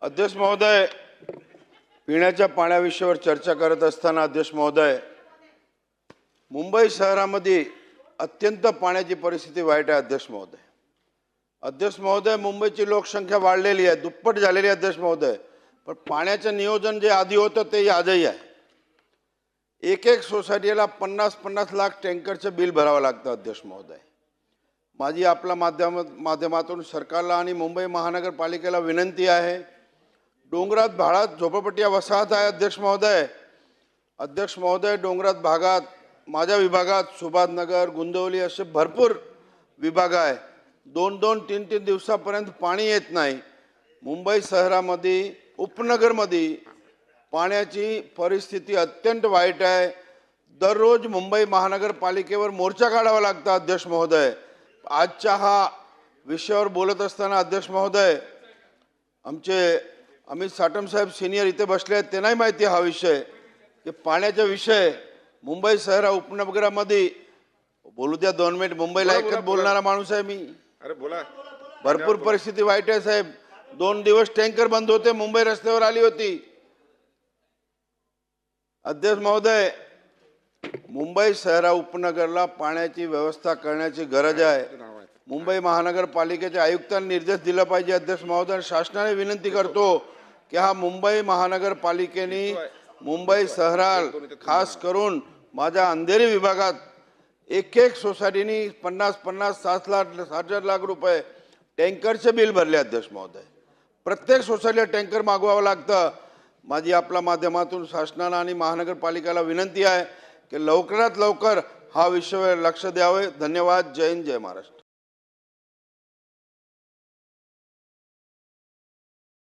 अध्यक्ष महोदय, पिण्याच्या पाण्याविषयीवर चर्चा करत असताना अध्यक्ष महोदय, मुंबई शहरामध्ये अत्यंत पाण्याची परिस्थिती वाईट आहे अध्यक्ष महोदय. अध्यक्ष महोदय, मुंबईची लोकसंख्या वाढलेली आहे, दुप्पट झालेली आहे अध्यक्ष महोदय. पण पाण्याचं नियोजन जे आधी होतं ते आजही आहे. एक एक सोसायटीला 50-50 लाख टँकरचं बिल भरावं लागतं अध्यक्ष महोदय. माझी आपल्या माध्यमातून सरकारला आणि मुंबई महानगरपालिकेला विनंती आहे. डोंगरात भागात झोपडपट्टी वसाहत आहे अध्यक्ष महोदय. अध्यक्ष महोदय, डोंगरात भागात माझ्या विभागात सुभाषनगर, गुंदवली असे भरपूर विभाग आहे. 2-2, 3-3 दिवसापर्यंत पाणी येत नाही. मुंबई शहरामध्ये उपनगरमध्ये पाण्याची परिस्थिती अत्यंत वाईट आहे. दररोज मुंबई महानगरपालिकेवर मोर्चा काढावा लागतो अध्यक्ष महोदय. आजच्या हा विषयावर बोलत असताना अध्यक्ष महोदय, आमचे अमित साटम साहेब सिनियर इथे बसले आहेत, त्यांनाही माहिती हा विषय की पाण्याचा विषय मुंबई शहर उपनगरामध्ये बोलू द्या 2 मिनिट. मुंबईला एकच बोलणारा माणूस आहे मी. अरे बोला. भरपूर परिस्थिती वाईट आहे साहेब. 2 दिवस टँकर बंद होते, मुंबई रस्त्यावर आली होती. अध्यक्ष महोदय, मुंबई शहरा उपनगरला पाण्याची व्यवस्था करण्याची गरज आहे. मुंबई महानगरपालिकेच्या आयुक्तांनी निर्देश दिला पाहिजे. अध्यक्ष महोदय, शासनाने विनंती करतो की हा मुंबई महानगरपालिकेने मुंबई शहरात खास करून माझ्या अंधेरी विभागात एक सोसायटीनी 50-50, 60 लाख रुपये टँकरचे बिल भरले अध्यक्ष महोदय. प्रत्येक सोसायटीला टँकर मागवावं लागतं. माझी आपल्या माध्यमातून शासनाला आणि महानगरपालिकेला विनंती आहे की लवकरात लवकर हा विषयावर लक्ष द्यावे. धन्यवाद. जय हिंद, जय महाराष्ट्र.